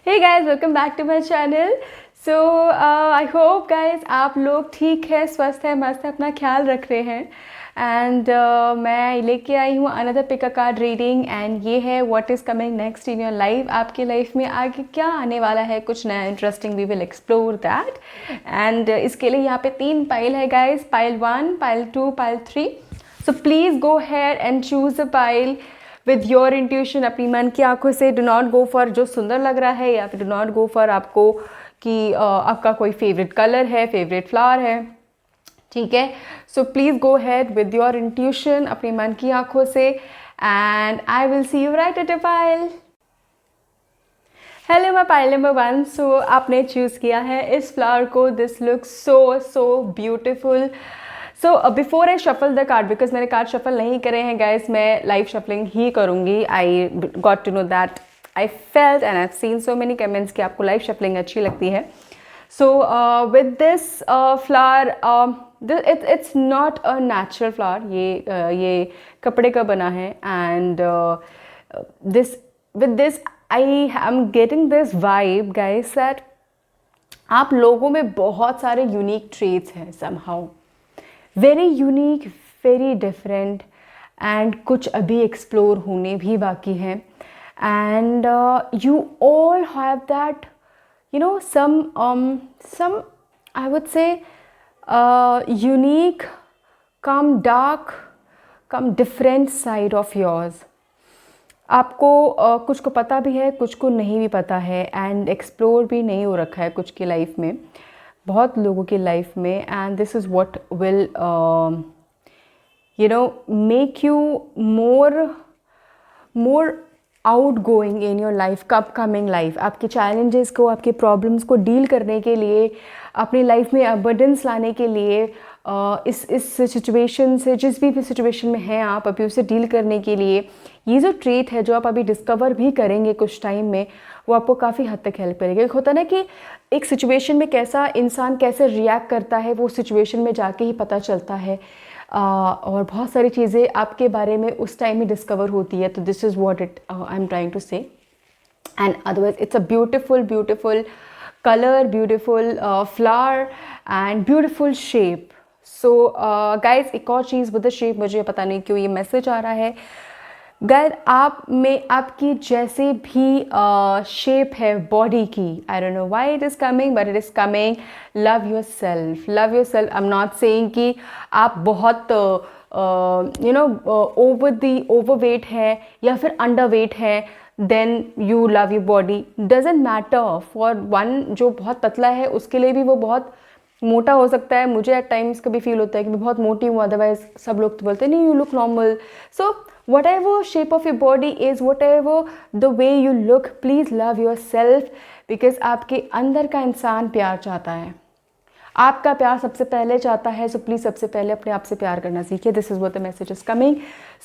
Hey guys, welcome back to my channel. So I hope guys आप लोग ठीक है, स्वस्थ है, मस्त है, अपना ख्याल रख रहे हैं। एंड मैं लेके आई हूँ another pick a card reading and ये है what is coming next in your life. आपकी लाइफ में आगे क्या आने वाला है, कुछ नया interesting, we will explore that. And इसके लिए यहाँ पे 3 पाइल है guys, pile 1, pile 2, pile 3। So please go ahead and choose a pile with your intuition, अपनी मन की आंखों से। डू नॉट गो फॉर जो सुंदर लग रहा है, या फिर डू नॉट गो फॉर आपको कि आपका कोई फेवरेट कलर है, फेवरेट फ्लावर है, ठीक है। सो please go had with your intuition, अपनी मन की आंखों से, and I will see you right at a pile. Hello, मैं पाइल नंबर 1। सो आपने चूज़ किया है इस फ्लावर को। This looks so beautiful. So before I shuffle the card, because मैंने कार्ड शफल नहीं करे हैं गाइस, मैं लाइव शफलिंग ही करूँगी। I got to know that, I felt and I have seen so many comments कि आपको live shuffling अच्छी लगती है। So with this flower, it's not a natural flower, ये कपड़े का बना है। And this with this I am getting this vibe guys that आप लोगों में बहुत सारे यूनिक ट्रेट्स हैं, somehow very unique, very different, and कुछ अभी एक्सप्लोर होने भी बाकी हैं। And you all have that some I would say unique, come dark, come different side of yours। आपको कुछ को पता भी है, कुछ को नहीं भी पता है, एंड एक्सप्लोर भी नहीं हो रखा है कुछ की लाइफ में, बहुत लोगों की लाइफ में। And this is what will make you more out going in your life, upcoming life. आपके चैलेंजेस को, आपके प्रॉब्लम्स को डील करने के लिए, अपनी लाइफ में अबंडेंस लाने के लिए, इस सिचुएशन से, जिस भी सिचुएशन में हैं आप अभी, उसे डील करने के लिए ये जो ट्रेट है, जो आप अभी डिस्कवर भी करेंगे कुछ टाइम में, वो आपको काफ़ी हद तक हेल्प करेगा। एक होता है ना कि एक सिचुएशन में कैसा इंसान कैसे रिएक्ट करता है, वो सिचुएशन में जाके ही पता चलता है। और बहुत सारी चीज़ें आपके बारे में उस टाइम ही डिस्कवर होती है। तो this is what I am trying to say. And otherwise it's a beautiful colour, beautiful flower and beautiful shape. So guys, एक और चीज़ विद द शेप, मुझे पता नहीं क्यों ये मैसेज आ रहा है गाइज, आप में आपकी जैसे भी शेप है बॉडी की, I don't know why it is coming, but it is coming. Love yourself, love yourself. I am not saying कि आप बहुत ओवरवेट है या फिर अंडर वेट है, then you love your body. Doesn't matter. For one जो बहुत पतला है, उसके लिए भी वो बहुत मोटा हो सकता है। मुझे एट टाइम्स कभी फील होता है कि मैं बहुत मोटी हूँ, अदरवाइज सब लोग तो बोलते हैं नहीं, you look normal. So whatever shape of your body is, whatever the way you look, please love yourself, because आपके अंदर का इंसान प्यार चाहता है, आपका प्यार सबसे पहले चाहता है। सो प्लीज़ सबसे पहले अपने आप से प्यार करना सीखिए। This is what the message is coming.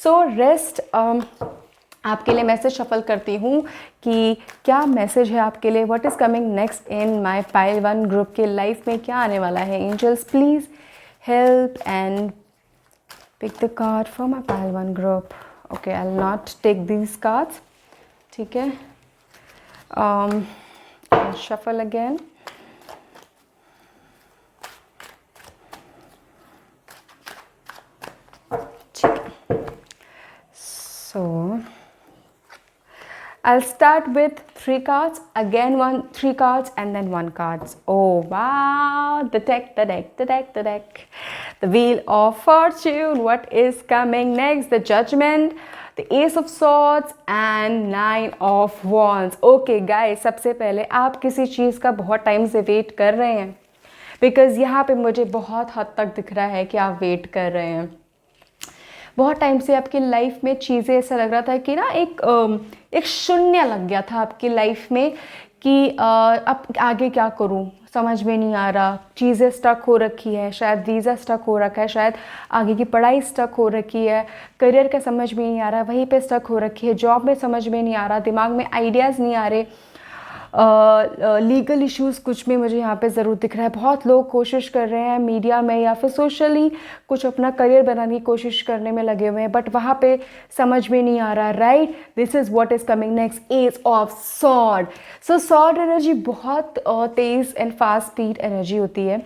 So rest, आपके लिए मैसेज शफल करती हूँ कि क्या मैसेज है आपके लिए, what is coming next in my pile 1 group के लाइफ में क्या आने वाला है। Angels please help and pick the card for my pile 1 group. Okay, I'll not take these cards. ठीक है, I'll shuffle again. ठीक है, so I'll start with 3 cards, again 3 cards, and then 1 cards. Oh wow, the deck. The Wheel of Fortune. What is coming next? The Judgment, the Ace of Swords, and 9 of Wands. Okay guys, सबसे पहले आप किसी चीज़ का बहुत time से wait कर रहे हैं, बिकॉज यहाँ पे मुझे बहुत हद तक दिख रहा है कि आप वेट कर रहे हैं। बहुत टाइम से आपकी लाइफ में चीज़ें, ऐसा लग रहा था कि ना एक शून्य लग गया था आपकी लाइफ में कि अब आगे क्या करूं, समझ में नहीं आ रहा। चीज़ें स्टक हो रखी है, शायद वीज़ा स्टक हो रखा है, शायद आगे की पढ़ाई स्टक हो रखी है, करियर का समझ में नहीं आ रहा, वहीं पे स्टक हो रखी है, जॉब में समझ में नहीं आ रहा, दिमाग में आइडियाज़ नहीं आ रहे। लीगल इश्यूज़ कुछ में मुझे यहाँ पे ज़रूर दिख रहा है। बहुत लोग कोशिश कर रहे हैं मीडिया में या फिर सोशली कुछ अपना करियर बनाने की कोशिश करने में लगे हुए हैं, बट वहाँ पे समझ में नहीं आ रहा। Right, this is what is coming next, edge of sword. So sword energy बहुत तेज़ एंड फास्ट स्पीड एनर्जी होती है,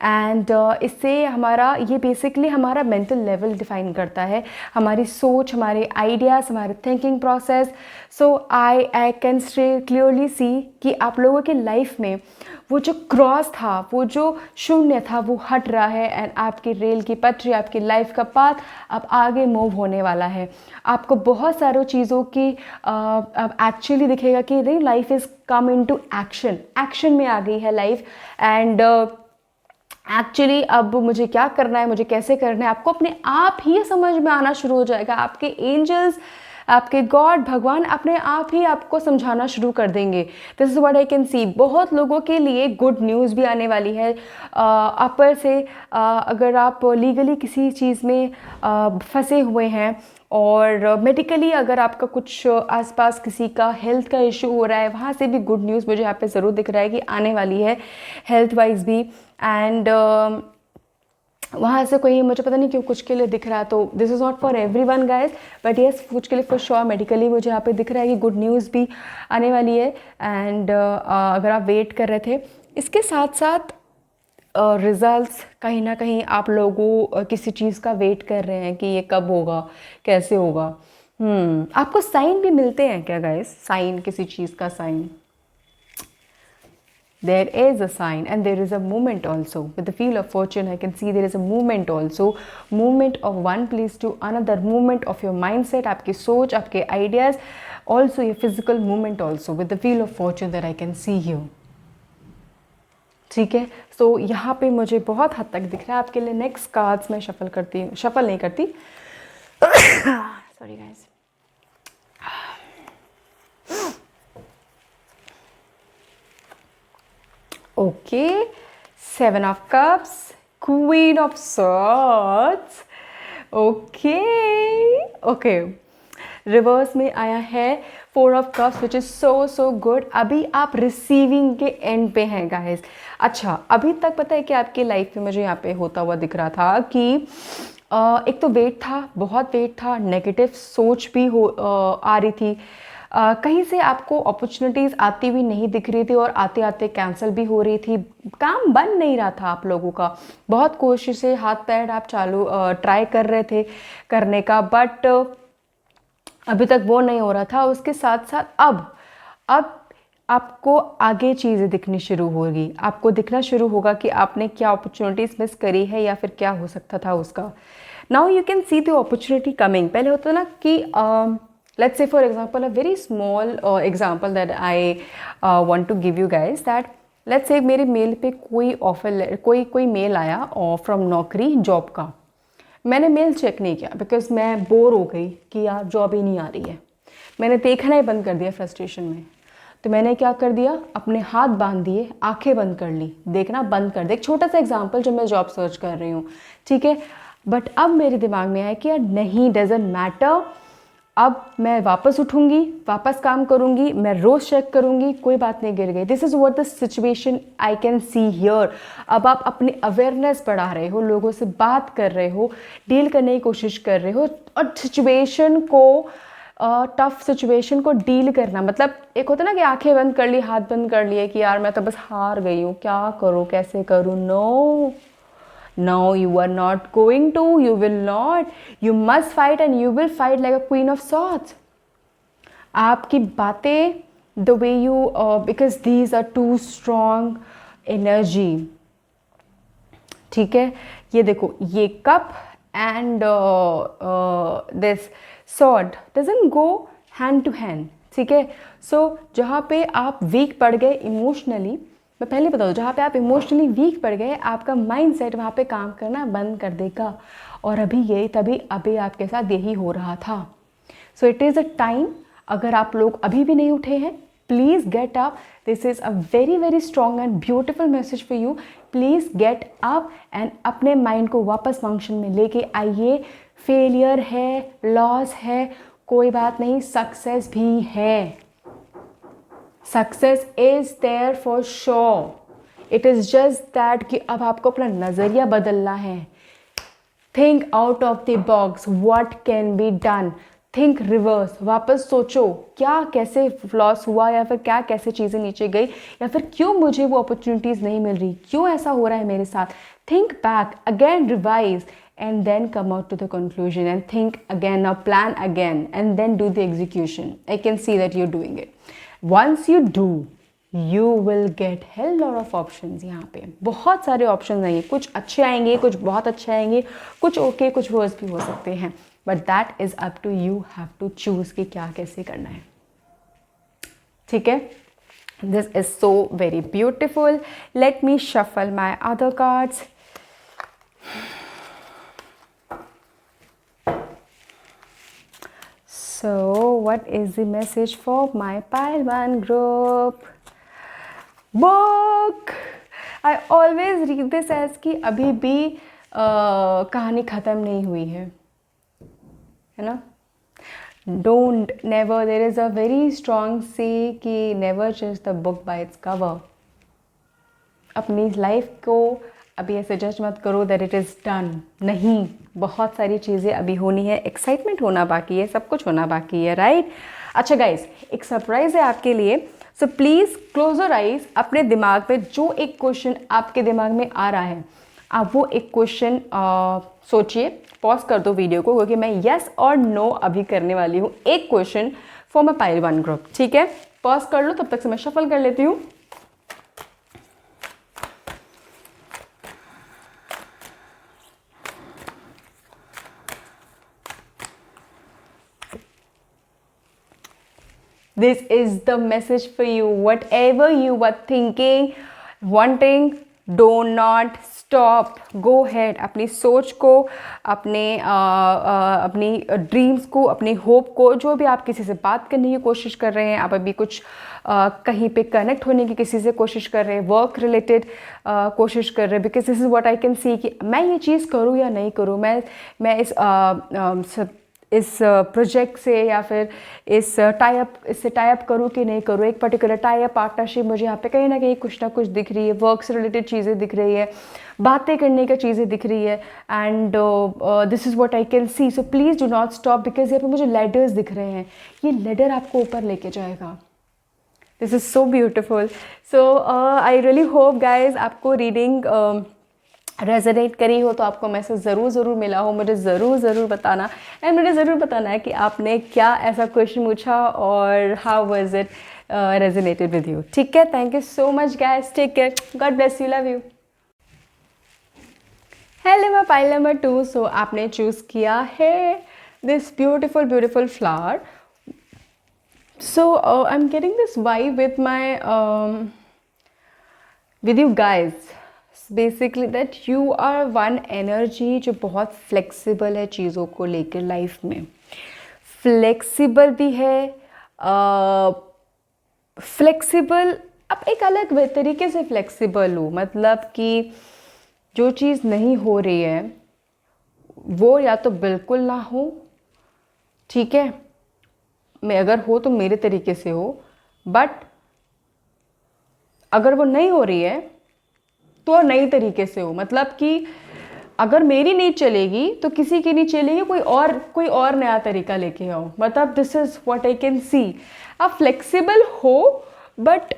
एंड इससे हमारा ये बेसिकली हमारा मेंटल लेवल डिफाइन करता है, हमारी सोच, हमारे आइडियाज़, हमारे thinking process. So I can clearly see कि आप लोगों के लाइफ में वो जो क्रॉस था, वो जो शून्य था, वो हट रहा है, एंड आपकी रेल की पटरी, आपकी लाइफ का पाथ अब आगे मूव होने वाला है। आपको बहुत सारी चीज़ों की अब एक्चुअली दिखेगा कि नहीं, life is come into action, action में आ गई है लाइफ। एंड एक्चुअली अब मुझे क्या करना है, मुझे कैसे करना है, आपको अपने आप ही समझ में आना शुरू हो जाएगा। आपके एंजल्स, आपके गॉड, भगवान अपने आप ही आपको समझाना शुरू कर देंगे। This is what I can सी। बहुत लोगों के लिए गुड न्यूज़ भी आने वाली है। अपर से अगर आप लीगली किसी चीज़ में फंसे हुए हैं, और मेडिकली अगर आपका कुछ आसपास किसी का हेल्थ का इशू हो रहा है, वहाँ से भी गुड न्यूज़ मुझे यहाँ पे ज़रूर दिख रहा है कि आने वाली है, हेल्थ वाइज भी। एंड वहाँ से कोई, मुझे पता नहीं क्यों कुछ के लिए दिख रहा है, तो this is not for every one guys, but yes कुछ के लिए फॉर श्योर मेडिकली मुझे यहाँ पे दिख रहा है कि गुड न्यूज़ भी आने वाली है। एंड अगर आप वेट कर रहे थे, इसके साथ साथ रिज़ल्ट्स कहीं ना कहीं आप लोगों किसी चीज़ का वेट कर रहे हैं कि ये कब होगा, कैसे होगा। आपको साइन भी मिलते हैं क्या गाइज, साइन, किसी चीज़ का sign? There is a sign and there is a movement also. With the wheel of fortune, I can see there is a movement also. Movement of one place to another, movement of your mindset, आपकी सोच, आपके ideas, also your physical movement also. With the wheel of fortune that I can see here. ठीक है, so यहाँ पे मुझे बहुत हद तक दिख रहा है आपके लिए। नेक्स्ट कार्ड्स मैं शफल करती हूँ, शफल नहीं करती, sorry guys. Okay, 7 of Cups, Queen of Swords. Okay. Reverse में आया है 4 of Cups, which is so good. अभी आप रिसीविंग के एंड पे हैं गाइस। अच्छा, अभी तक पता है कि आपकी लाइफ में मुझे यहाँ पे होता हुआ दिख रहा था कि एक तो वेट था, बहुत वेट था, नेगेटिव सोच भी आ रही थी। कहीं से आपको अपॉर्चुनिटीज़ आती हुई नहीं दिख रही थी, और आते आते कैंसिल भी हो रही थी, काम बन नहीं रहा था आप लोगों का। बहुत कोशिशें, हाथ पैर आप ट्राई कर रहे थे करने का, बट अभी तक वो नहीं हो रहा था। उसके साथ साथ अब आपको आगे चीज़ें दिखनी शुरू होगी, आपको दिखना शुरू होगा कि आपने क्या अपॉर्चुनिटीज़ मिस करी है या फिर क्या हो सकता था उसका। Now you can see the opportunity coming. पहले होता ना कि let's say for example, a very small example that I want to give you guys, that let's say मेरे मेल पे कोई ऑफर, कोई मेल आया फ्रॉम नौकरी, जॉब का। मैंने मेल चेक नहीं किया बिकॉज मैं बोर हो गई कि यार जॉब ही नहीं आ रही है। मैंने देखना ही बंद कर दिया फ्रस्ट्रेशन में। तो मैंने क्या कर दिया, अपने हाथ बांध दिए, आंखें बंद कर ली, देखना बंद कर दे। एक छोटा सा एग्जाम्पल, जब मैं जॉब सर्च कर रही हूँ, ठीक है। बट अब मेरे दिमाग में आया कि यार नहीं, डजंट मैटर, अब मैं वापस उठूंगी, वापस काम करूंगी, मैं रोज चेक करूंगी, कोई बात नहीं, गिर गई। This is what the situation I can see here. अब आप अपनी अवेयरनेस बढ़ा रहे हो, लोगों से बात कर रहे हो, डील करने की कोशिश कर रहे हो, और सिचुएशन को, टफ सिचुएशन को डील करना, मतलब एक होता है ना कि आंखें बंद कर ली, हाथ बंद कर लिए कि यार मैं तो बस हार गई हूँ, क्या करूँ, कैसे करूँ। No, you are not going to, you will not, you must fight, and you will fight like a queen of swords. आपकी बातें, the way you, because these are too strong energy, ठीक है। ये देखो, ये cup and this sword doesn't go hand to hand, ठीक है। So जहाँ पे आप वीक पड़ गए इमोशनली, मैं पहले बता दूँ, जहाँ पे आप इमोशनली वीक पड़ गए, आपका माइंडसेट वहाँ पे काम करना बंद कर देगा। और अभी आपके साथ यही हो रहा था। So it is a time, अगर आप लोग अभी भी नहीं उठे हैं, please get up. This is a very very strong and beautiful message for you. Please get up and अपने माइंड को वापस फंक्शन में लेके आइए। फेलियर है, लॉस है, कोई बात नहीं, सक्सेस भी है। Success is there for sure, it is just that कि अब आपको अपना नज़रिया बदलना है. Think out of the box, what can be done. Think reverse, वापस सोचो क्या कैसे लॉस हुआ, या फिर क्या कैसे चीज़ें नीचे गई, या फिर क्यों मुझे वो अपॉर्चुनिटीज़ नहीं मिल रही, क्यों ऐसा हो रहा है मेरे साथ. Think back again, revise, and then come out to the conclusion and think again, now plan again and then do the execution. I can see that you're doing it. Once you do, you will get hell lot of options. यहाँ पे बहुत सारे options आएंगे, कुछ अच्छे आएंगे, कुछ बहुत अच्छे आएंगे, कुछ okay, कुछ worse भी हो सकते हैं, but that is up to you, have to choose कि क्या कैसे करना है. ठीक है? This is so very beautiful. Let me shuffle my other cards. So, what is the message for my Pile 1 group? Book! I always read this as कि अभी भी कहानी ख़त्म नहीं हुई है ना. Don't, never, there is a very strong say कि never judge the book by its cover. अपनी लाइफ को अभी ऐसे जज मत करो दैट इट इज़ डन. नहीं, बहुत सारी चीज़ें अभी होनी है, एक्साइटमेंट होना बाकी है, सब कुछ होना बाकी है, राइट. अच्छा गाइस, एक सरप्राइज़ है आपके लिए. So please close your eyes. अपने दिमाग में जो एक क्वेश्चन आपके दिमाग में आ रहा है, आप वो एक क्वेश्चन सोचिए. पॉज कर दो वीडियो को, क्योंकि मैं येस और नो अभी करने वाली हूँ. एक question for my pile 1 group. ठीक है, पॉज कर लो, तब तक से मैं शफल कर लेती हूँ. This is the message for you. Whatever you were thinking, wanting, do not stop. Go ahead. अपनी सोच को, अपनी ड्रीम्स को, अपनी होप को, जो भी आप किसी से बात करने की कोशिश कर रहे हैं, आप अभी कुछ कहीं पे कनेक्ट होने की किसी से कोशिश कर रहे हैं, वर्क रिलेटेड कोशिश कर रहे हैं, because this is what I can सी कि मैं ये चीज़ करूँ या नहीं करूँ, मैं इस प्रोजेक्ट से या फिर इससे टाई अप करूँ कि नहीं करूँ. एक पर्टिकुलर टाई अप पार्टनरशिप मुझे यहाँ पे कहीं ना कुछ ना कुछ दिख रही है, वर्क से रिलेटेड चीज़ें दिख रही है, बातें करने का चीज़ें दिख रही है. And this is what I can C. So please do not stop, because यहाँ पे मुझे लेडर्स दिख रहे हैं. ये लेडर आपको ऊपर लेके जाएगा. This is so beautiful. So I really hope guys आपको रीडिंग रेजोनेट करी हो, तो आपको मैसेज ज़रूर मिला हो. मुझे ज़रूर बताना, एंड मुझे ज़रूर बताना है कि आपने क्या ऐसा क्वेश्चन पूछा और how was it resonated with you. ठीक है, thank you so much guys, take care, God bless you, love you. Hello my pile number 2. So आपने चूज़ किया है this beautiful flower. So I am getting this vibe with my with you guys. Basically that you are one energy जो बहुत flexible है चीज़ों को लेकर. Life में फ्लेक्सिबल भी है, फ्लेक्सिबल अब एक अलग तरीके से फ्लेक्सिबल हो, मतलब कि जो चीज़ नहीं हो रही है वो या तो बिल्कुल ना हो, ठीक है, मैं अगर हो तो मेरे तरीके से हो, बट अगर वो नहीं हो रही है तो नई तरीके से हो. मतलब कि अगर मेरी नहीं चलेगी तो किसी की नहीं चलेगी, कोई और नया तरीका लेके आओ. मतलब this is what I can सी. आप फ्लेक्सिबल हो, बट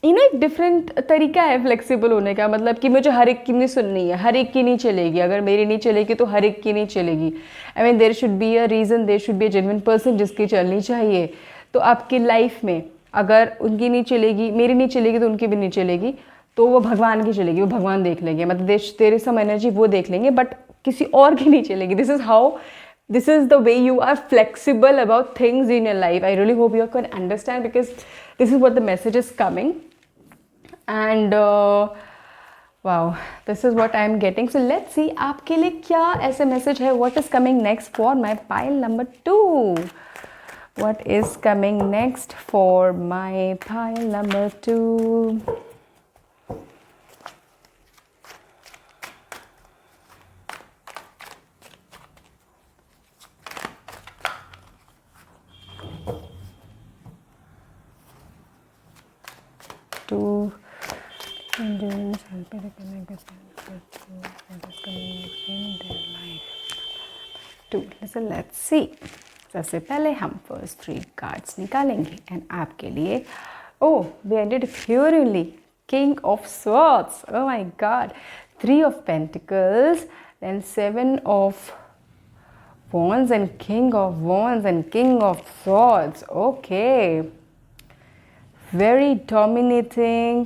एक डिफरेंट तरीका है फ्लेक्सिबल होने का. मतलब कि मुझे हर एक की नहीं सुननी है, हर एक की नहीं चलेगी. अगर मेरी नहीं चलेगी तो हर एक की नहीं चलेगी. I mean there should be a reason, there should be a genuine person जिसकी चलनी चाहिए. तो आपकी लाइफ में अगर उनकी नहीं चलेगी, मेरी नहीं चलेगी, तो उनकी भी नहीं चलेगी, तो वो भगवान की चलेगी, वो भगवान देख लेंगे. मतलब तेरे सम एनर्जी वो देख लेंगे, बट किसी और की नहीं चलेगी. This is the way you are flexible about things in your life. I really hope you can understand, because this is what the message is coming. And wow, this is what I am getting. So let's see आपके लिए क्या ऐसे message है. What is coming next for my pile number 2. What is coming next for my pile number 2? Let's see. सबसे पहले हम first 3 cards निकालेंगे and आपके लिए oh we ended furiously king of swords, oh my god, 3 of pentacles, then 7 of wands and king of wands and king of swords. Okay, very dominating.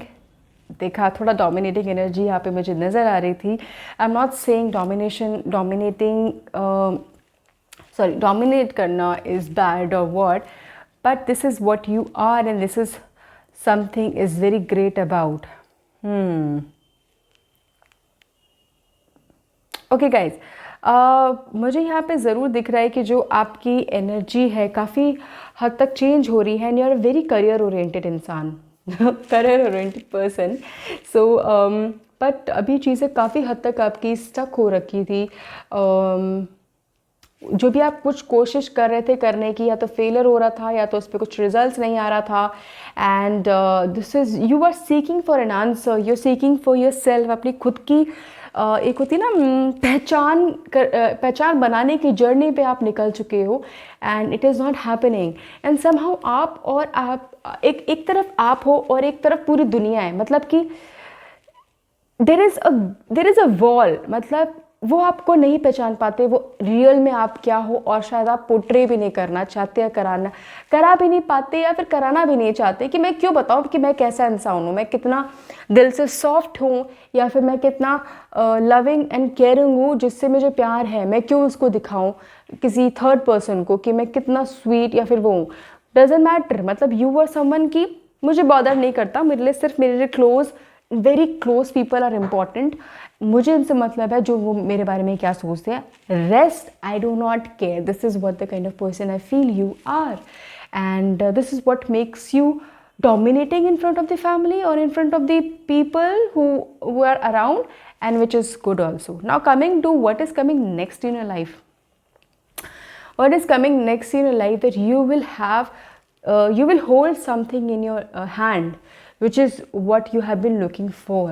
देखा, थोड़ा dominating energy यहाँ पे मुझे नज़र आ रही थी. I am not saying sorry dominate करना इज़ बैड और what, but this is what you are and this is something is very great about. Okay guys, मुझे यहाँ पे ज़रूर दिख रहा है कि जो आपकी एनर्जी है काफ़ी हद तक चेंज हो रही है and you are a very career oriented इंसान, career oriented person. So but अभी चीज़ें काफ़ी हद तक आपकी स्टक हो रखी थी. जो भी आप कुछ कोशिश कर रहे थे करने की, या तो फेलियर हो रहा था या तो उस पर कुछ रिजल्ट्स नहीं आ रहा था. And this is you are seeking for an answer, you are seeking for yourself. अपनी खुद की एक होती है ना पहचान बनाने की जर्नी पे आप निकल चुके हो and it is not happening. And somehow आप एक तरफ आप हो और एक तरफ पूरी दुनिया है. मतलब कि देर इज़ अ वॉल. मतलब वो आपको नहीं पहचान पाते वो रियल में आप क्या हो, और शायद आप पोर्ट्रे भी नहीं करना चाहते या करा भी नहीं पाते, या फिर कराना भी नहीं चाहते कि मैं क्यों बताऊँ कि मैं कैसा इंसान हूँ, मैं कितना दिल से सॉफ्ट हूँ, या फिर मैं कितना लविंग एंड केयरिंग हूँ जिससे मुझे प्यार है. मैं क्यों उसको दिखाऊँ किसी थर्ड पर्सन को कि मैं कितना स्वीट या फिर वो हूँ. Doesn't matter. मतलब यू आर समवन की मुझे बॉदर नहीं करता. मेरे लिए सिर्फ मेरे close very close people are important. मुझे इनसे मतलब है जो वो मेरे बारे में क्या सोचते हैं. Rest I do not care. This is what the kind of person I feel you are, and this is what makes you dominating in front of the family or in front of the people who are around, and which is good also. Now coming to what is coming next in your life. What is coming next in your life, that you will have you will hold something in your hand which is what you have been looking for.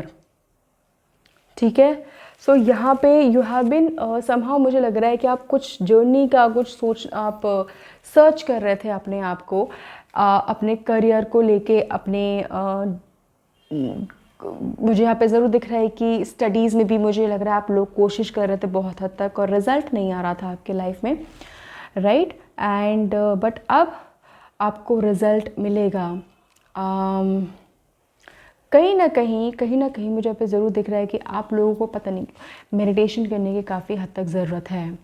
ठीक है. सो यहाँ पे you have been somehow मुझे लग रहा है कि आप कुछ जर्नी का कुछ आप सर्च कर रहे थे अपने आप को, अपने करियर को लेके, अपने मुझे यहाँ पे ज़रूर दिख रहा है कि स्टडीज़ में भी मुझे लग रहा है आप लोग कोशिश कर रहे थे बहुत हद तक और रिज़ल्ट नहीं आ रहा था आपके लाइफ में, राइट. एंड बट अब आपको रिज़ल्ट मिलेगा. कहीं ना कहीं मुझे यहाँ पे ज़रूर दिख रहा है कि आप लोगों को पता नहीं मेडिटेशन करने की काफ़ी हद तक ज़रूरत है.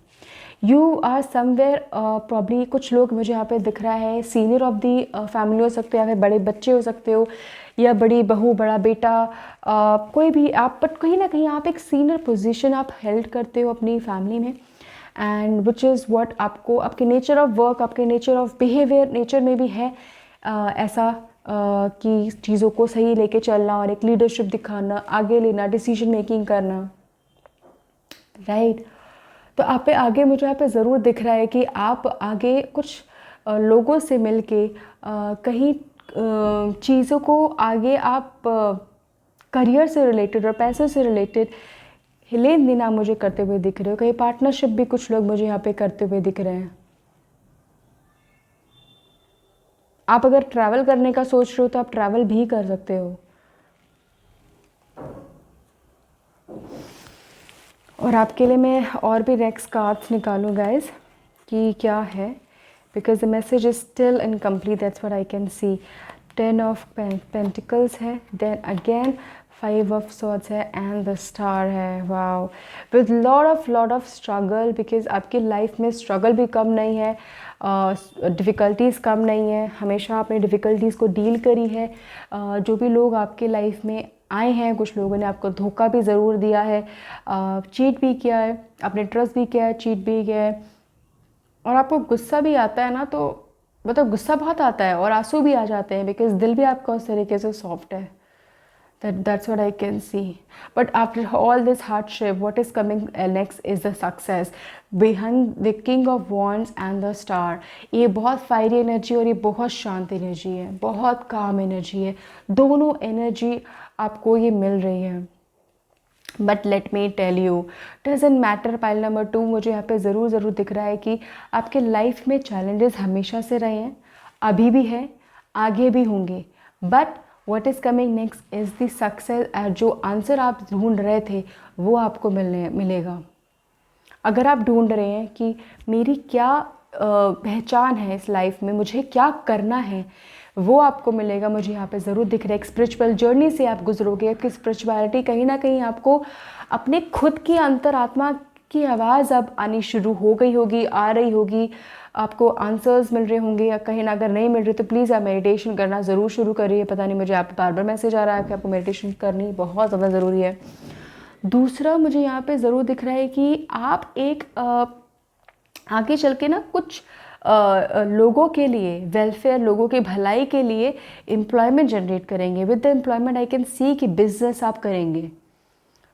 You are somewhere probably. कुछ लोग मुझे यहाँ पे दिख रहा है सीनियर ऑफ दी फैमिली हो सकते हो, या फिर बड़े बच्चे हो सकते हो, या बड़ी बहू बड़ा बेटा, कोई भी आप. बट कहीं ना कहीं आप एक सीनियर पोजीशन आप हेल्ड करते हो अपनी फैमिली में, एंड विच इज़ व्हाट आपको आपके नेचर ऑफ वर्क, आपके नेचर ऑफ बिहेवियर, नेचर में भी है ऐसा कि चीज़ों को सही लेके चलना और एक लीडरशिप दिखाना, आगे लेना, डिसीजन मेकिंग करना, राइट. तो आप पे आगे मुझे यहाँ पे ज़रूर दिख रहा है कि आप आगे कुछ लोगों से मिलके कहीं चीज़ों को आगे आप करियर से रिलेटेड और पैसों से रिलेटेड लेन देन आप मुझे करते हुए दिख रहे हो. कहीं पार्टनरशिप भी कुछ लोग मुझे यहाँ पे करते हुए दिख रहे हैं. आप अगर ट्रैवल करने का सोच रहे हो तो आप ट्रैवल भी कर सकते हो. और आपके लिए मैं और भी नेक्स्ट कार्ड्स निकालूँ गाइज कि क्या है, because the message is still incomplete. That's what I can C. 10 of pentacles है, देन अगेन 5 ऑफ सॉर्ड्स है, एंड द स्टार है. Wow, with lot of struggle, because आपकी लाइफ में स्ट्रगल भी कम नहीं है, डिफ़िकल्टीज़ कम नहीं है. हमेशा आपने डिफ़िकल्टीज़ को डील करी है. जो भी लोग आपके लाइफ में आए हैं, कुछ लोगों ने आपको धोखा भी ज़रूर दिया है, चीट भी किया है, आपने ट्रस्ट भी किया है, चीट भी किया है, और आपको गुस्सा भी आता है ना, तो मतलब गुस्सा बहुत आता है और आंसू भी आ जाते हैं, बिकॉज दिल भी आपका उस तरीके से सॉफ्ट है. That's what I can see. But after all this hardship, what is coming next is the success. Behind the King of Wands and the Star, ये बहुत फायरी एनर्जी और ये बहुत शांत एनर्जी है, बहुत काम एनर्जी है. दोनों एनर्जी आपको ये मिल रही है. But let me tell you, doesn't matter. Pile number 2 मुझे यहाँ पे ज़रूर दिख रहा है कि आपके लाइफ में चैलेंजेस हमेशा से रहे हैं, अभी भी है, आगे भी होंगे, but what is coming next is the success. जो आंसर आप ढूंढ रहे थे वो आपको मिलेगा। अगर आप ढूंढ रहे हैं कि मेरी क्या पहचान है इस लाइफ में, मुझे क्या करना है, वो आपको मिलेगा। मुझे यहाँ पे ज़रूर दिख रहा है एक स्पिरिचुअल जर्नी से आप गुजरोगे। आपकी स्पिरिचुअलिटी कहीं ना कहीं आपको अपने खुद की अंतरात्मा की आवाज़ अब आनी शुरू हो गई होगी, आ रही होगी, आपको आंसर्स मिल रहे होंगे, या कहीं ना अगर नहीं मिल रहे तो प्लीज़ आप मेडिटेशन करना ज़रूर शुरू करिए। पता नहीं मुझे आप बार बार मैसेज आ रहा है कि आपको मेडिटेशन करनी बहुत ज़्यादा ज़रूरी है। दूसरा मुझे यहाँ पे ज़रूर दिख रहा है कि आप एक आगे चल के ना कुछ लोगों के लिए, वेलफेयर, लोगों की भलाई के लिए एम्प्लॉयमेंट जनरेट करेंगे। With the employment I can सी कि बिजनेस आप करेंगे।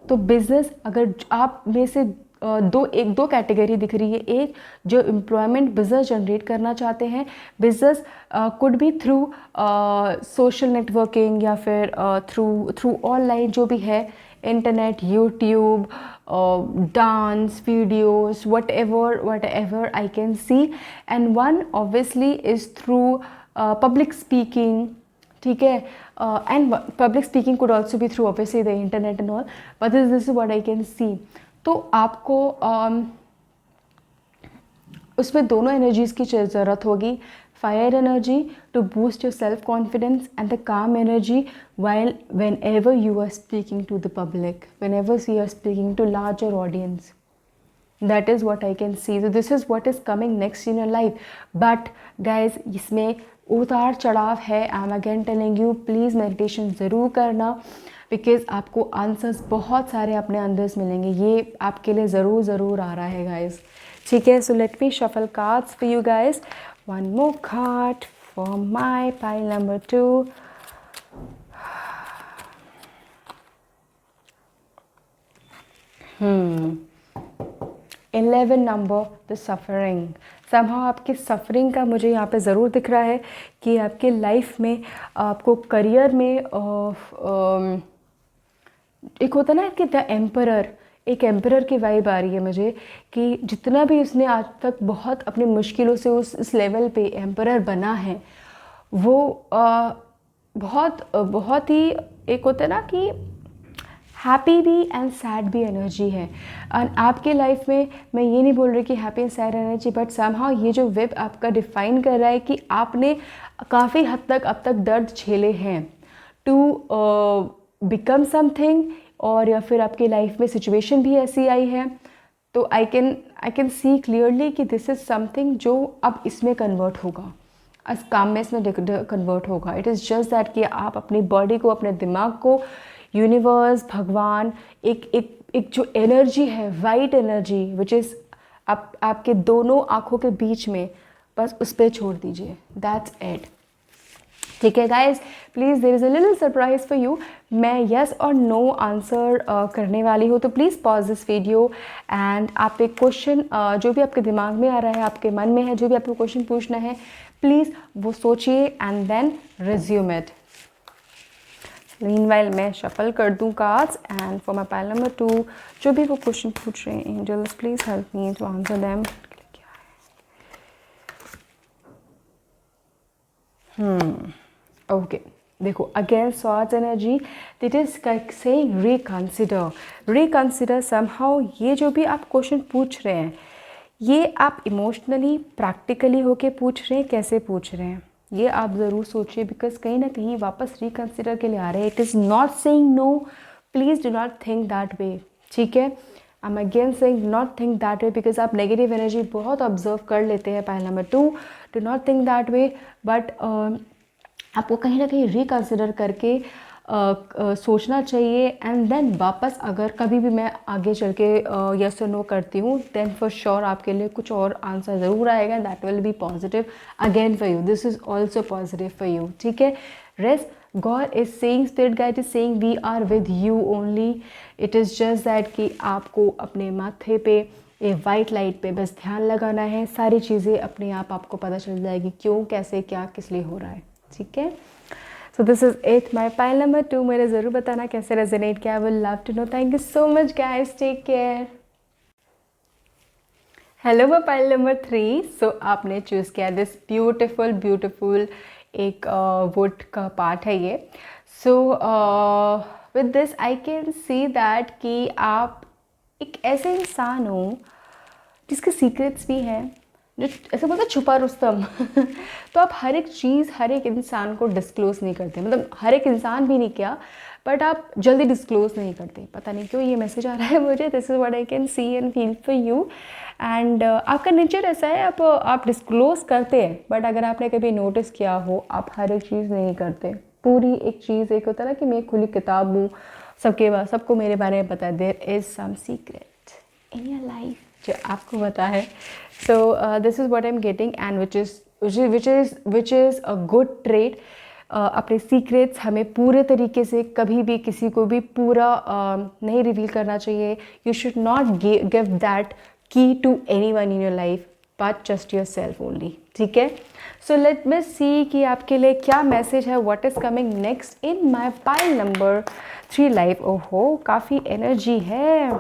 तो बिजनेस, अगर आप में से दो कैटेगरी दिख रही है। एक जो एम्प्लॉयमेंट बिजनेस जनरेट करना चाहते हैं, business could be through social networking या फिर थ्रू ऑनलाइन जो भी है, internet, YouTube, dance videos, whatever I can see, and one obviously is through public speaking, ठीक है, and public speaking could also be through obviously the internet and all, but this is what I can see। तो आपको उसमें दोनों energies की ज़रूरत होगी। Fire energy to boost your self confidence and the calm energy while whenever you are speaking to the public, whenever you are speaking to larger audience, that is what I can see। So this is what is coming next in your life। But guys, इसमें उतार चढ़ाव है। I am again telling you, please meditation ज़रूर करना, because आपको answers बहुत सारे अपने अंदर मिलेंगे। ये आपके लिए ज़रूर आ रहा है गाइज, ठीक है। So let me shuffle cards for you guys. One more card for my pile number 2। 11 number, the suffering. Somehow आपकी सफ़रिंग का मुझे यहाँ पे ज़रूर दिख रहा है कि आपके लाइफ में, आपको करियर में एक होता ना कि द एम्परर, एक एम्परर की वाइब आ रही है मुझे कि जितना भी उसने आज तक बहुत अपनी मुश्किलों से उस लेवल पे एम्परर बना है, वो बहुत ही एक होता है ना कि हैप्पी भी एंड सैड भी एनर्जी है। और आपके लाइफ में मैं ये नहीं बोल रही कि happy and sad energy, but somehow ये जो वेब आपका डिफ़ाइन कर रहा है कि आपने काफ़ी हद तक अब तक दर्द झेले हैं टू बिकम समथिंग, और या फिर आपकी लाइफ में सिचुएशन भी ऐसी आई है। तो आई कैन सी क्लियरली कि दिस इज़ समथिंग जो अब इसमें कन्वर्ट होगा, अस कामनेस में कन्वर्ट होगा। इट इज़ जस्ट दैट कि आप अपनी बॉडी को, अपने दिमाग को, यूनिवर्स, भगवान, एक जो एनर्जी है, वाइट एनर्जी विच इज़ आपके दोनों आँखों के बीच में, बस उस पर छोड़ दीजिए। दैट्स इट, ठीक है guys. Please there is a little surprise for you. मैं येस और नो आंसर करने वाली हूँ, तो please pause this video and आप एक क्वेश्चन जो भी आपके दिमाग में आ रहा है, आपके मन में है, जो भी आपको क्वेश्चन पूछना है, प्लीज़ वो सोचिए and then resume it. Meanwhile मैं शफल कर दूँ cards and for my pile number 2 जो भी वो क्वेश्चन पूछ रहे हैं, angels please help me to answer them. Okay, देखो again swords energy, it is saying reconsider somehow. ये जो भी आप क्वेश्चन पूछ रहे हैं, ये आप इमोशनली, प्रैक्टिकली होके पूछ रहे हैं, कैसे पूछ रहे हैं, ये आप ज़रूर सोचिए, बिकॉज कहीं ना कहीं वापस रिकंसिडर के लिए आ रहे हैं। It is not saying no, please do not think that way, ठीक है। I am again saying not think that way, because आप नेगेटिव एनर्जी बहुत ऑब्जर्व कर लेते हैं। Pile number 2, do not think that way, but आपको कहीं ना कहीं रिकंसिडर करके सोचना चाहिए। एंड देन वापस अगर कभी भी मैं आगे चल के यस और नो करती हूँ, देन फॉर श्योर आपके लिए कुछ और आंसर ज़रूर आएगा, that will be positive again for you. This is also positive for you, ठीक है। Rest, God is saying, spirit guide is saying we are with you only. It is just that कि आपको अपने माथे पे एक वाइट लाइट पे बस ध्यान लगाना है, सारी चीज़ें अपने आप आपको पता चल जाएगी, क्यों, कैसे, क्या, किस लिए हो रहा है, ठीक है। So this is it my pile number 2। मुझे ज़रूर बताना कैसे रेजोनेट किया। I will love to know. Thank you so much guys, take care. Hello my pile number 3। So आपने चूज़ किया दिस ब्यूटिफुल ब्यूटिफुल एक वुड का पार्ट है ये। So with this I can see that कि आप एक ऐसे इंसान हो जिसके सीक्रेट्स भी हैं, जो ऐसे बोलते हैं छुपा रुस्तम। तो आप हर एक चीज़ हर एक इंसान को डिस्क्लोज़ नहीं करते, मतलब हर एक इंसान भी नहीं किया, बट आप जल्दी डिस्क्लोज़ नहीं करते। पता नहीं क्यों ये मैसेज आ रहा है मुझे। This is what I can C and feel for you. And आपका नेचर ऐसा है, आप डिस्क्लोज़ करते हैं, बट अगर आपने कभी नोटिस किया हो, आप हर एक चीज़ नहीं करते। पूरी एक चीज़, एक होता है ना कि मैं एक खुली किताब हूँ, सबको मेरे बारे में पता है। There is some secret in your life जो आपको पता है। So this is what I am getting and which is a good trait. अपने सीक्रेट्स हमें पूरे तरीके से कभी भी किसी को भी पूरा नहीं रिवील करना चाहिए। You should not give that key to anyone in your life but just yourself only. ठीक है, सो लेट मी सी कि आपके लिए क्या मैसेज है, what is coming next in my pile number 3 life. ओहो, काफ़ी एनर्जी है,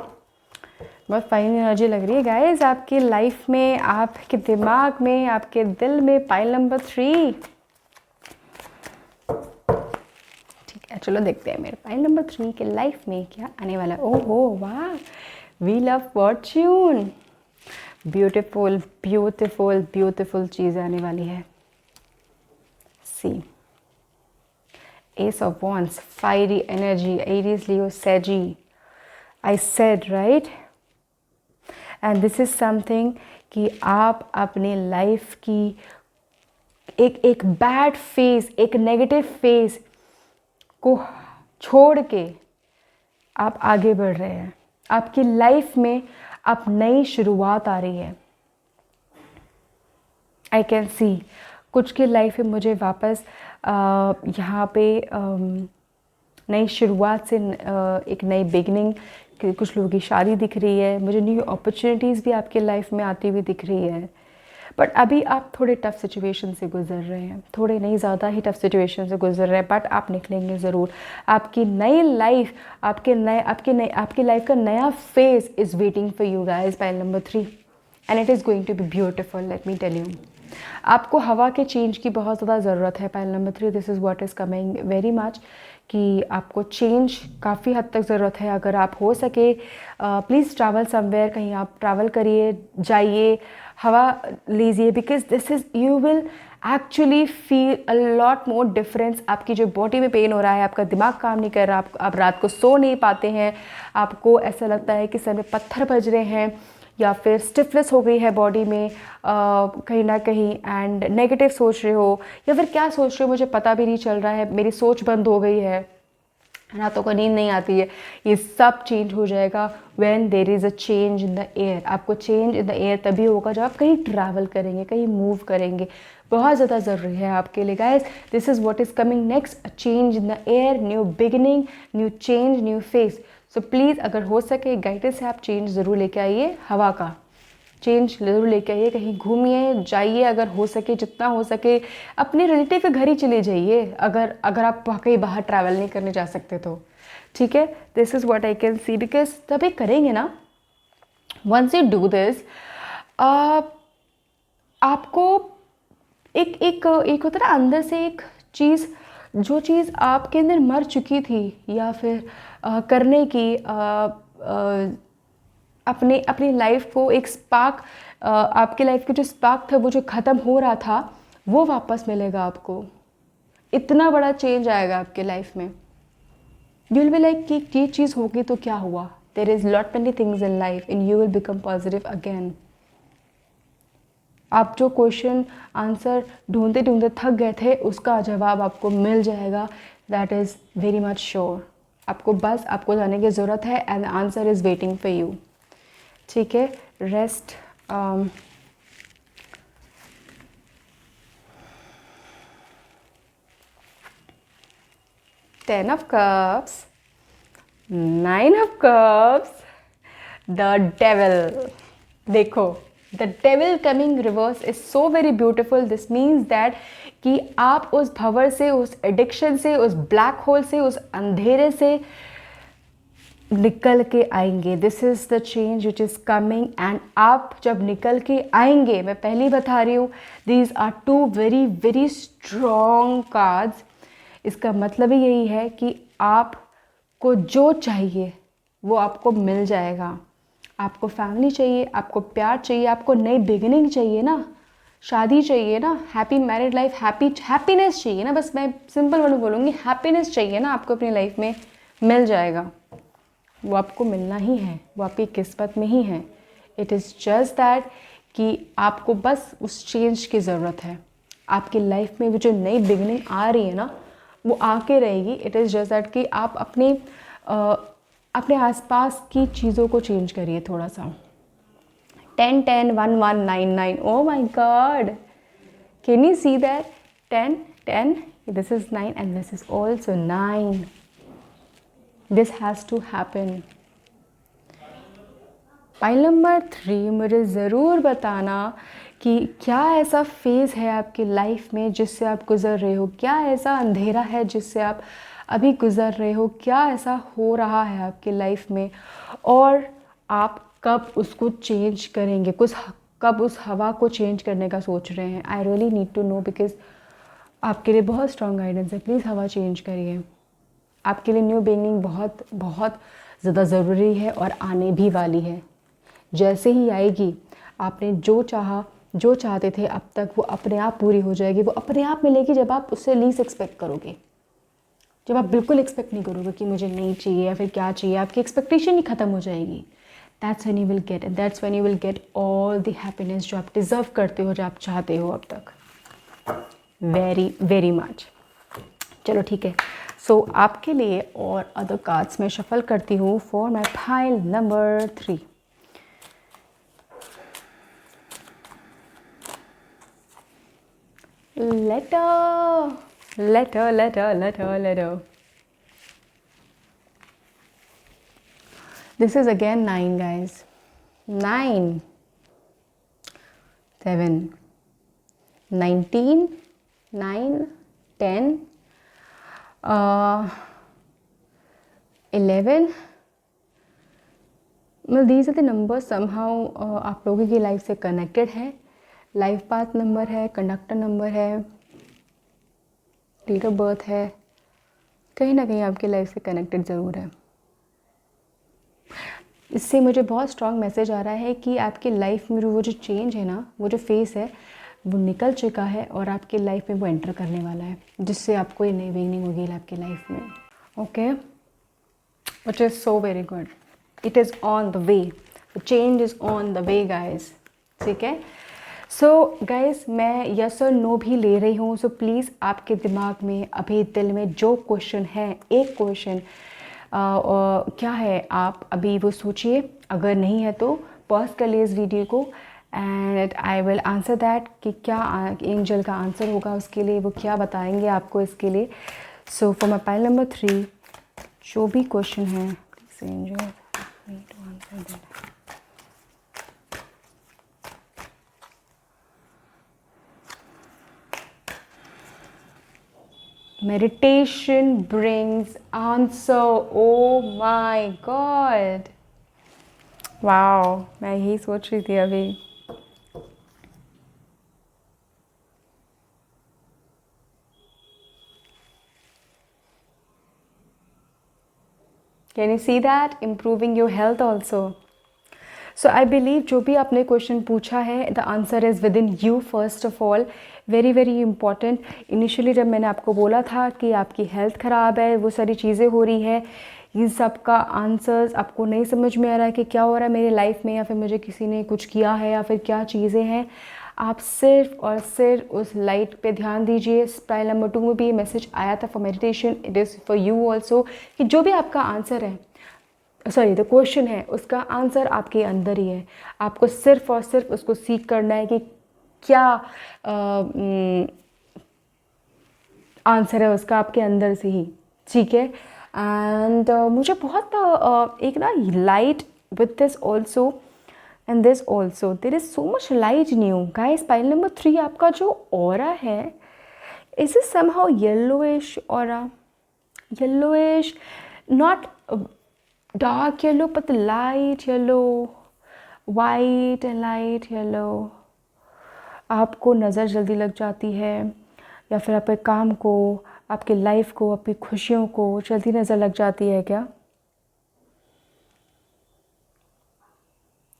बहुत फाइन एनर्जी लग रही है गाइस आपकी लाइफ में, आपके दिमाग में, आपके दिल में। Pile number 3। ठीक है, चलो देखते हैं मेरे पाइल नंबर 3 के लाइफ में क्या आने वाला है। ओहो वाह, wheel of fortune. Beautiful beautiful beautiful चीज़ आने वाली है। See, ace of wands, fiery energy, Aries, Leo, Sagi. I said right. And this is something कि आप अपने लाइफ की एक बैड फेज, एक नेगेटिव फेज को छोड़ के आप आगे बढ़ रहे हैं। आपकी लाइफ में अब नई शुरुआत आ रही है। आई कैन सी कुछ की लाइफ में मुझे वापस यहाँ पे नई शुरुआत से एक नई बिगनिंग, कुछ लोगों की शादी दिख रही है मुझे, न्यू अपॉर्चुनिटीज़ भी आपके लाइफ में आती हुई दिख रही है। बट अभी आप थोड़े टफ़ सिचुएशन से गुजर रहे हैं, थोड़े नहीं ज़्यादा ही टफ़ सिचुएशन से गुजर रहे हैं, बट आप निकलेंगे ज़रूर। आपकी नई लाइफ, आपकी लाइफ का नया phase is waiting for you guys. Pile number 3 and it is going to be beautiful, let me tell you. आपको हवा के चेंज की बहुत ज़्यादा ज़रूरत है। Pile number 3, this is what is coming very much कि आपको चेंज काफ़ी हद तक ज़रूरत है। अगर आप हो सके प्लीज़ ट्रैवल समवेयर, कहीं आप ट्रैवल करिए, जाइए, हवा लीजिए, because this is you will actually feel a lot more difference. आपकी जो बॉडी में पेन हो रहा है, आपका दिमाग काम नहीं कर रहा, आप रात को सो नहीं पाते हैं, आपको ऐसा लगता है कि सर में पत्थर बज रहे हैं, या फिर स्टिफनेस हो गई है बॉडी में कहीं ना कहीं, एंड नेगेटिव सोच रहे हो, या फिर क्या सोच रहे हो मुझे पता भी नहीं चल रहा है, मेरी सोच बंद हो गई है, रातों को नींद नहीं आती है। ये सब चेंज हो जाएगा when there is a change in the air. आपको चेंज इन द एयर तभी होगा जब आप कहीं ट्रैवल करेंगे, कहीं मूव करेंगे। बहुत ज़्यादा ज़रूरी है आपके लिए guys. This is what is coming next, a change in the air, new beginning, new change, new face. So please अगर हो सके गाइडेंस से आप चेंज ज़रूर लेके आइए, हवा का चेंज ज़रूर लेके आइए, कहीं घूमिए, जाइए, अगर हो सके जितना हो सके अपने रिलेटिव के घर ही चले जाइए, अगर आप कहीं बाहर ट्रैवल नहीं करने जा सकते तो। ठीक है, this is what I can C, because तभी करेंगे ना, वंस यू डू दिस आपको एक होता है ना अंदर से एक चीज़, जो चीज़ आपके अंदर मर चुकी थी, या फिर करने की अपनी लाइफ को एक स्पार्क, आपके लाइफ के जो स्पार्क था वो जो ख़त्म हो रहा था वो वापस मिलेगा आपको। इतना बड़ा चेंज आएगा आपके लाइफ में। यू विल बी लाइक कि ये चीज़ होगी तो क्या हुआ, there is lot many things in life and you will become positive again. आप जो क्वेश्चन आंसर ढूंढते ढूंढते थक गए थे उसका जवाब आपको मिल जाएगा, that is very much sure. आपको जाने की ज़रूरत है and answer is waiting for you. ठीक है, rest. Ten of Cups, Nine of Cups, the devil. देखो the devil coming reverse is so very beautiful. This means that कि आप उस भंवर से, उस एडिक्शन से, उस ब्लैक होल से, उस अंधेरे से निकल के आएंगे. This is the change which is coming. And आप जब निकल के आएंगे, मैं पहले ही बता रही हूँ, these are two very very strong cards. इसका मतलब ही यही है कि आपको जो चाहिए वो आपको मिल जाएगा. आपको फैमिली चाहिए, आपको प्यार चाहिए, आपको नई बिगिनिंग चाहिए ना, शादी चाहिए ना, हैप्पी मैरिड लाइफ, हैप्पीनेस चाहिए ना. बस मैं सिंपल वर्ड में बोलूँगी, हैप्पीनेस चाहिए ना आपको अपनी लाइफ में, मिल जाएगा. वो आपको मिलना ही है, वो आपकी किस्मत में ही है. इट इज़ जस्ट दैट कि आपको बस उस चेंज की ज़रूरत है. आपकी लाइफ में वो जो नई बिगिनिंग आ रही है ना, वो आके रहेगी. इट इज़ जस्ट दैट कि आप अपने आसपास की चीज़ों को चेंज करिए थोड़ा सा. 10 10 1 1 9 9. Oh my God, can you see that? 10 10, this is 9 and this is also 9. This has to happen. Pile number 3, मुझे ज़रूर बताना कि क्या ऐसा फेज़ है आपकी लाइफ में जिससे आप गुज़र रहे हो, क्या ऐसा अंधेरा है जिससे आप अभी गुज़र रहे हो, क्या ऐसा हो रहा है आपकी लाइफ में, और आप कब उसको चेंज करेंगे, कब उस हवा को चेंज करने का सोच रहे हैं. I really need to know, because आपके लिए बहुत स्ट्रॉन्ग गाइडेंस है. प्लीज़ हवा चेंज करिए. आपके लिए न्यू बिगिनिंग बहुत बहुत ज़्यादा ज़रूरी है और आने भी वाली है. जैसे ही आएगी, आपने जो चाहा, जो चाहते थे अब तक, वो अपने आप पूरी हो जाएगी. वो अपने आप मिलेगी जब आप उससे लीस्ट एक्सपेक्ट करोगे, जब आप बिल्कुल एक्सपेक्ट नहीं करोगे कि मुझे नहीं चाहिए या फिर क्या चाहिए. आपकी एक्सपेक्टेशन ही ख़त्म हो जाएगी. That's when you will get, and that's when you will get all the happiness जो आप डिज़र्व करते हो, जो आप चाहते हो अब तक. Very very much. चलो ठीक है. सो आपके लिए और अदर कार्ड्स में शफल करती हूँ for my pile number 3. Letter. This is again 9, guys. 9, 7, 19, 9, 10, 11. Well, these are the numbers somehow आप लोगों की लाइफ से कनेक्टेड है. लाइफ पाथ नंबर है, कंडक्टर नंबर है, डेट ऑफ बर्थ है, कहीं ना कहीं आपकी लाइफ से कनेक्टेड ज़रूर है. इससे मुझे बहुत स्ट्रॉन्ग मैसेज आ रहा है कि आपकी लाइफ में वो जो चेंज है ना, वो जो फेस है, वो निकल चुका है और आपकी लाइफ में वो एंटर करने वाला है, जिससे आपको ये नई बिगिनिंग होगी आपकी लाइफ में. Okay, which is so very good. It is on the way, the change is on the way guys. ठीक है. सो गाइज़, मैं यस और नो भी ले रही हूँ. सो प्लीज़ आपके दिमाग में अभी दिल में जो क्वेश्चन है, एक क्वेश्चन क्या है, आप अभी वो सोचिए. अगर नहीं है तो पॉज कर लिए इस वीडियो को, and I will answer that कि क्या एंजल का आंसर होगा उसके लिए, वो क्या बताएंगे आपको इसके लिए. So for my pile number 3, जो भी क्वेश्चन है, please angel to answer that. Meditation brings answer. Oh my God. Wow, मैं यही सोच रही थी अभी. Can you see that? Improving your health also. So I believe जो भी आपने क्वेश्चन पूछा है, the answer is with in you first of all. Very very important. Initially जब मैंने आपको बोला था कि आपकी हेल्थ ख़राब है, वो सारी चीज़ें हो रही है, इन सब का आंसर्स आपको नहीं समझ में आ रहा है कि क्या हो रहा है मेरी लाइफ में, या फिर मुझे किसी ने कुछ किया है, या फिर क्या चीज़ें हैं, आप सिर्फ और सिर्फ उस लाइट पे ध्यान दीजिए. पाइल नंबर 2 में भी ये मैसेज आया था for meditation. It is for you also, कि जो भी आपका आंसर है, सॉरी द क्वेश्चन है, उसका आंसर आपके अंदर ही है. आपको सिर्फ और सिर्फ उसको सीख करना है कि क्या आंसर है उसका, आपके अंदर से ही. ठीक है. एंड मुझे बहुत एक ना light with this also, and this also there is so much light new guys. Pile number 3 आपका जो ऑरा है is is somehow yellowish aura, yellowish, not dark yellow but light yellow, white and light yellow. आपको नज़र जल्दी लग जाती है या फिर आपके काम को, आपके लाइफ को, आपकी खुशियों को जल्दी नज़र लग जाती है क्या?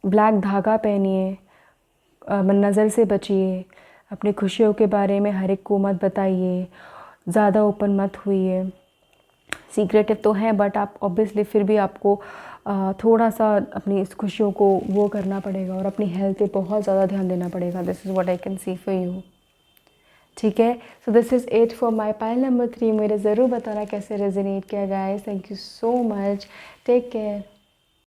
ब्लैक धागा पहनिए, नज़र से बचिए, अपनी खुशियों के बारे में हर एक को मत बताइए, ज़्यादा ओपन मत हुइए. सीक्रेटिव तो है बट आप ऑब्वियसली फिर भी आपको थोड़ा सा अपनी इस खुशियों को वो करना पड़ेगा और अपनी हेल्थ पे बहुत ज़्यादा ध्यान देना पड़ेगा. This is what I can see for you. ठीक है, so this is it for my pile number 3. मुझे ज़रूर बताना कैसे रेजोनेट किया guys. Thank you so much. Take care.